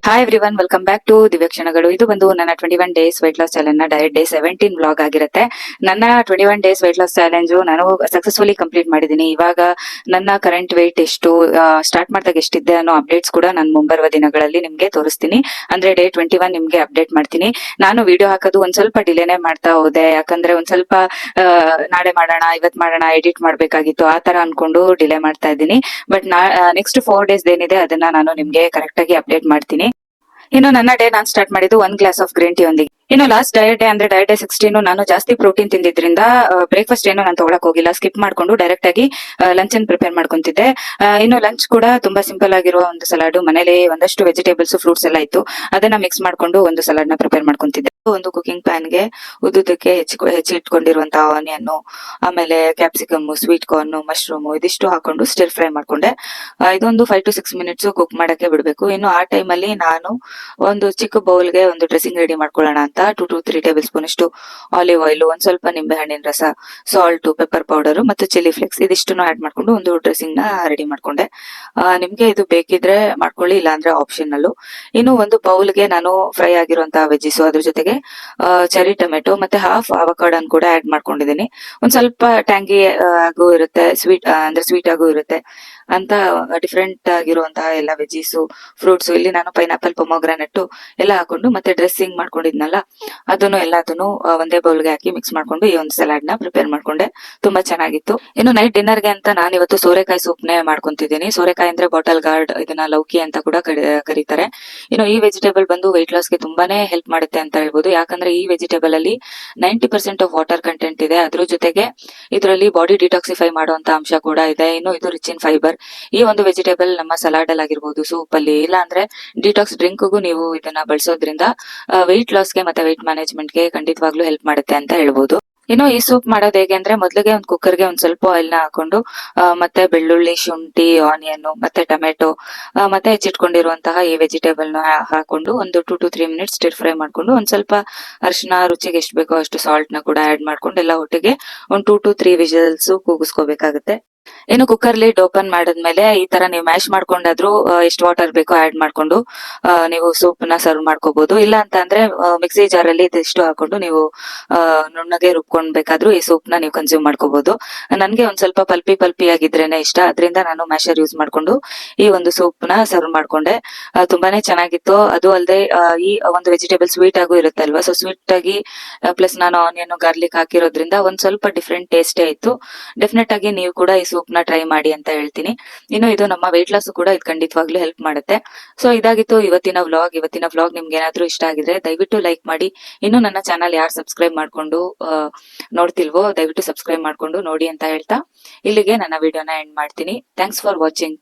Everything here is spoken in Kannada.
Hi everyone, welcome back to ದಿವ್ಯಕ್ಷಣಗಳು. ಇದು ಬಂದು ನನ್ನ 21 ಡೇಸ್ weight loss ಚಾಲೆಂಜ್ ನ ಡಯಟ್ ಡೇ 17 ವ್ಲಾಗ್ ಆಗಿರುತ್ತೆ. ನನ್ನ 21 ಡೇಸ್ weight loss ಚಾಲೆಂಜ್ ನಾನು ಸಕ್ಸಸ್ಫುಲಿ ಕಂಪ್ಲೀಟ್ ಮಾಡಿದ್ದೀನಿ. ಇವಾಗ ನನ್ನ ಕರೆಂಟ್ weight ಎಷ್ಟು, ಸ್ಟಾರ್ಟ್ ಮಾಡಿದಾಗ ಎಷ್ಟಿದೆ ಅನ್ನೋ ಅಪ್ಡೇಟ್ಸ್ ಕೂಡ ನಾನು ಮುಂಬರುವ ದಿನಗಳಲ್ಲಿ ನಿಮ್ಗೆ ತೋರಿಸ್ತೀನಿ. ಅಂದ್ರೆ ಡೇ 21 ನಿಮ್ಗೆ ಅಪ್ಡೇಟ್ ಮಾಡ್ತೀನಿ. ನಾನು ವಿಡಿಯೋ ಹಾಕೋದು ಒಂದ್ ಸ್ವಲ್ಪ ಡಿಲೇನೆ ಮಾಡ್ತಾ ಹೋದೆ, ಯಾಕಂದ್ರೆ ಒಂದ್ ಸ್ವಲ್ಪ ನಾಳೆ ಮಾಡೋಣ, ಇವತ್ ಮಾಡೋಣ, ಎಡಿಟ್ ಮಾಡ್ಬೇಕಾಗಿತ್ತು, ಆ ತರ ಅನ್ಕೊಂಡು ಡಿಲೇ ಮಾಡ್ತಾ ಇದ್ದೀನಿ. ಬಟ್ ನೆಕ್ಸ್ಟ್ 4 ಡೇಸ್ ಏನಿದೆ ಅದನ್ನ ನಾನು ನಿಮ್ಗೆ ಕರೆಕ್ಟ್ ಆಗಿ ಅಪ್ಡೇಟ್ ಮಾಡ್ತೀನಿ. ಇನ್ನು ನನ್ನ ಡೇ ನಾನು ಸ್ಟಾರ್ಟ್ ಮಾಡಿದ್ದು 1 ಗ್ಲಾಸ್ ಆಫ್ ಗ್ರೀನ್ ಟೀ ಒಂದಿಗೆ. ಇನ್ನು ಲಾಸ್ಟ್ ಡಯಟ್ ಡೇ ಅಂದ್ರೆ ಡಯಟ್ ಡೇ 16 ನಾನು ಜಾಸ್ತಿ ಪ್ರೋಟೀನ್ ತಿಂದಿದ್ರಿಂದ ಬ್ರೇಕ್ಫಾಸ್ಟ್ ಏನು ನಾನು ತಗೊಳಕ್ ಹೋಗಿಲ್ಲ, ಸ್ಕಿಪ್ ಮಾಡ್ಕೊಂಡು ಡೈರೆಕ್ಟ್ ಆಗಿ ಲಂಚ್ ಅನ್ನು ಪ್ರಿಪೇರ್ ಮಾಡ್ಕೊಂತಿದ್ದೆ. ಇನ್ನು ಲಂಚ್ ಕೂಡ ತುಂಬಾ ಸಿಂಪಲ್ ಆಗಿರುವ ಒಂದು ಸಲಾಡ್, ಮನೇಲಿ ಒಂದಷ್ಟು ವೆಜಿಟೇಬಲ್ಸ್ ಫ್ರೂಟ್ಸ್ ಎಲ್ಲ ಇತ್ತು, ಅದನ್ನ ಮಿಕ್ಸ್ ಮಾಡ್ಕೊಂಡು ಒಂದು ಸಲಾಡ್ ನ ಪ್ರಿಪೇರ್ ಮಾಡ್ಕೊಂತಿದ್ದೆ. ಒಂದು ಕುಕಿಂಗ್ ಪ್ಯಾನ್ ಗೆ ಉದ್ದುದಕ್ಕೆ ಹೆಚ್ಚಿಟ್ಕೊಂಡಿರುವಂತಹ ಆನಿಯನ್, ಆಮೇಲೆ ಕ್ಯಾಪ್ಸಿಕಮ್, ಸ್ವೀಟ್ ಕಾರ್ನ್, ಮಶ್ರೂಮ್ ಇದಿಷ್ಟು ಹಾಕೊಂಡು ಸ್ಟಿರ್ ಫ್ರೈ ಮಾಡ್ಕೊಂಡೆ. ಇದೊಂದು 5 to 6 ಮಿನಿಟ್ಸ್ ಕುಕ್ ಮಾಡಕ್ಕೆ ಬಿಡ್ಬೇಕು. ಇನ್ನು ಆ ಟೈಮ್ ಅಲ್ಲಿ ನಾನು ಒಂದು ಚಿಕ್ಕ ಬೌಲ್ಗೆ ಒಂದು ಡ್ರೆಸ್ಸಿಂಗ್ ರೆಡಿ ಮಾಡ್ಕೊಳ್ಳೋಣ ಅಂತ 2 to 3 ಟೇಬಲ್ ಸ್ಪೂನ್ ಅಷ್ಟು ಆಲಿವ್ ಆಯಿಲ್, ಒಂದ್ ಸ್ವಲ್ಪ ನಿಂಬೆ ಹಣ್ಣಿನ ರಸ, ಸಾಲ್ಟ್, ಪೆಪ್ಪರ್ ಪೌಡರ್ ಮತ್ತು ಚಿಲ್ಲಿ ಫ್ಲೇಕ್ಸ್ ಇದಿಷ್ಟನ್ನು ಆಡ್ ಮಾಡ್ಕೊಂಡು ಒಂದು ಡ್ರೆಸ್ಸಿಂಗ್ ನ ರೆಡಿ ಮಾಡ್ಕೊಂಡೆ. ನಿಮ್ಗೆ ಇದು ಬೇಕಿದ್ರೆ ಮಾಡ್ಕೊಳ್ಳಿ, ಇಲ್ಲ ಅಂದ್ರೆ ಆಪ್ಷನಲ್. ಇನ್ನು ಒಂದು ಬೌಲ್ಗೆ ನಾನು ಫ್ರೈ ಆಗಿರುವಂತಹ ವೆಜ್ಜಿಸ್, ಅದ್ರ ಜೊತೆಗೆ ಚೆರಿ ಟೊಮೆಟೊ ಮತ್ತೆ ಹಾಫ್ ಅವಕಾಡೋನ್ ಕೂಡ ಆಡ್ ಮಾಡ್ಕೊಂಡಿದ್ದೀನಿ. ಒಂದ್ ಸ್ವಲ್ಪ ಟ್ಯಾಂಗಿ ಆಗು ಇರುತ್ತೆ, ಸ್ವೀಟ್ ಆಗು ಇರುತ್ತೆ ಅಂತ ಡಿಫ್ರೆಂಟ್ ಆಗಿರುವಂತಹ ಎಲ್ಲ ವೆಜ್ಜೀಸ್, ಫ್ರೂಟ್ಸ್. ಇಲ್ಲಿ ನಾನು ಪೈನಾಪಲ್, ಪೊಮೊಗ್ರಾನೆಟ್ ಎಲ್ಲ ಹಾಕೊಂಡು ಮತ್ತೆ ಡ್ರೆಸ್ಸಿಂಗ್ ಮಾಡ್ಕೊಂಡಿದ್ನಲ್ಲ ಅದನ್ನು ಒಂದೇ ಬೌಲ್ಗೆ ಹಾಕಿ ಮಿಕ್ಸ್ ಮಾಡ್ಕೊಂಡು ಈ ಒಂದು ಸಲಾಡ್ ನ ಪ್ರಿಪೇರ್ ಮಾಡ್ಕೊಂಡೆ. ತುಂಬಾ ಚೆನ್ನಾಗಿತ್ತು. ಇನ್ನು ನೈಟ್ ಡಿನ್ನರ್ ಗೆ ಅಂತ ನಾನು ಇವತ್ತು ಸೋರೆಕಾಯಿ ಸೂಪ್ನೇ ಮಾಡ್ಕೊಂತಿದ್ದೀನಿ. ಸೋರೆಕಾಯಿ ಅಂದ್ರೆ ಬಾಟಲ್ ಗಾರ್ಡ್, ಇದನ್ನ ಲೌಕಿ ಅಂತ ಕೂಡ ಕರೀತಾರೆ. ಇನ್ನು ಈ ವೆಜಿಟೇಬಲ್ ಬಂದು weight loss ಗೆ ತುಂಬಾನೇ ಹೆಲ್ಪ್ ಮಾಡುತ್ತೆ ಅಂತ ಹೇಳ್ಬೋದು, ಯಾಕಂದ್ರೆ ಈ ವೆಜಿಟೇಬಲ್ ಅಲ್ಲಿ 90% ಆಫ್ ವಾಟರ್ ಕಂಟೆಂಟ್ ಇದೆ. ಅದ್ರ ಜೊತೆಗೆ ಇದರಲ್ಲಿ ಬಾಡಿ ಡಿಟಾಕ್ಸಿಫೈ ಮಾಡುವಂತ ಅಂಶ ಕೂಡ ಇದೆ. ಇನ್ನು ಇದು ರಿಚ್ ಇನ್ ಫೈಬರ್. ಈ ಒಂದು ವೆಜಿಟೇಬಲ್ ನಮ್ಮ ಸಲಾಡ್ ಅಲ್ಲಿ ಆಗಿರ್ಬೋದು, ಸೂಪ್ ಅಲ್ಲಿ, ಇಲ್ಲ ಅಂದ್ರೆ ಡಿಟಾಕ್ಸ್ ಡ್ರಿಂಕ್ ಗೂ ನೀವು ಇದನ್ನ ಬಳಸೋದ್ರಿಂದ weight loss ಗೆ ಮತ್ತೆ weight ಮ್ಯಾನೇಜ್ಮೆಂಟ್ ಗೆ ಖಂಡಿತವಾಗ್ಲೂ ಹೆಲ್ಪ್ ಮಾಡುತ್ತೆ ಅಂತ ಹೇಳ್ಬೋದು. ಇನ್ನು ಈ ಸೂಪ್ ಮಾಡೋದು ಹೇಗೆ ಅಂದ್ರೆ, ಮೊದಲಿಗೆ ಒಂದು ಕುಕ್ಕರ್ಗೆ ಒಂದ್ ಸ್ವಲ್ಪ ಆಯಿಲ್ ನ ಹಾಕೊಂಡು ಮತ್ತೆ ಬೆಳ್ಳುಳ್ಳಿ, ಶುಂಠಿ, ಆನಿಯನ್ ಮತ್ತೆ ಟೊಮೆಟೊ ಮತ್ತೆ ಹೆಚ್ಚಿಟ್ಕೊಂಡಿರುವಂತಹ ಈ ವೆಜಿಟೇಬಲ್ ನ ಹಾಕೊಂಡು ಒಂದು 2 to 3 ಮಿನಿಟ್ಸ್ ಸ್ಟಿರ್ ಫ್ರೈ ಮಾಡ್ಕೊಂಡು ಒಂದ್ ಸ್ವಲ್ಪ ಅರಿಶಿನ, ರುಚಿಗೆ ಎಷ್ಟು ಬೇಕೋ ಅಷ್ಟು ಸಾಲ್ಟ್ ನ ಕೂಡ ಆಡ್ ಮಾಡ್ಕೊಂಡು ಎಲ್ಲ ಒಟ್ಟಿಗೆ ಒಂದು 2 to 3 ವಿಷಲ್ಸ್ ಕೂಗಿಸ್ಕೋಬೇಕಾಗುತ್ತೆ. ಇನ್ನು ಕುಕ್ಕರ್ ಲಿಡ್ ಓಪನ್ ಮಾಡಿದ್ಮೇಲೆ ಈ ತರ ನೀವು ಮ್ಯಾಶ್ ಮಾಡ್ಕೊಂಡಾದ್ರೂ ಎಷ್ಟು ವಾಟರ್ ಬೇಕೋ ಆಡ್ ಮಾಡ್ಕೊಂಡು ನೀವು ಸೂಪ್ ನ ಸರ್ವ್ ಮಾಡ್ಕೋಬಹುದು. ಇಲ್ಲ ಅಂತ ಅಂದ್ರೆ ಮಿಕ್ಸಿ ಜಾರ್ ಅಲ್ಲಿ ಇದಿಷ್ಟು ಹಾಕೊಂಡು ನೀವು ನುಣ್ಣಗೆ ರುಬ್ಕೊಂಡ್ಬೇಕಾದ್ರೂ ಈ ಸೂಪ್ ನ ನೀವು ಕನ್ಸ್ಯೂಮ್ ಮಾಡ್ಕೋಬಹುದು. ನನ್ಗೆ ಒಂದ್ ಸ್ವಲ್ಪ ಪಲ್ಪಿ ಆಗಿದ್ರೇನೆ ಇಷ್ಟ, ಅದರಿಂದ ನಾನು ಮ್ಯಾಶರ್ ಯೂಸ್ ಮಾಡ್ಕೊಂಡು ಈ ಒಂದು ಸೂಪ್ ನ ಸರ್ವ್ ಮಾಡ್ಕೊಂಡೆ. ತುಂಬಾನೇ ಚೆನ್ನಾಗಿತ್ತು. ಅದು ಅಲ್ಲದೆ ಈ ಒಂದು ವೆಜಿಟೇಬಲ್ ಸ್ವೀಟ್ ಆಗು ಇರುತ್ತೆ ಅಲ್ವಾ, ಸೊ ಸ್ವೀಟ್ ಆಗಿ ಪ್ಲಸ್ ನಾನು ಆನಿಯನ್, ಗಾರ್ಲಿಕ್ ಹಾಕಿರೋದ್ರಿಂದ ಒಂದ್ ಸ್ವಲ್ಪ ಡಿಫ್ರೆಂಟ್ ಟೇಸ್ಟೇ ಇತ್ತು. ಡೆಫಿನೆಟ್ ಆಗಿ ನೀವು ಕೂಡ ಈ ಸೂಪ್ ನ ಟ್ರೈ ಮಾಡಿ ಅಂತ ಹೇಳ್ತೀನಿ. ಇನ್ನು ಇದು ನಮ್ಮ weight loss ಕೂಡ ಇದು ಖಂಡಿತವಾಗ್ಲೂ ಹೆಲ್ಪ್ ಮಾಡುತ್ತೆ. ಸೊ ಇದಾಗಿತ್ತು ಇವತ್ತಿನ ವ್ಲಾಗ್. ನಿಮ್ಗೆ ಏನಾದ್ರೂ ಇಷ್ಟ ಆಗಿದ್ರೆ ದಯವಿಟ್ಟು ಲೈಕ್ ಮಾಡಿ. ಇನ್ನು ನನ್ನ ಚಾನಲ್ ಯಾರು ಸಬ್ಸ್ಕ್ರೈಬ್ ಮಾಡ್ಕೊಂಡು ನೋಡ್ತಿಲ್ವೋ ದಯವಿಟ್ಟು ಸಬ್ಸ್ಕ್ರೈಬ್ ಮಾಡ್ಕೊಂಡು ನೋಡಿ ಅಂತ ಹೇಳ್ತಾ ಇಲ್ಲಿಗೆ ನನ್ನ ವಿಡಿಯೋನ ಎಂಡ್ ಮಾಡ್ತೀನಿ. Thanks for watching.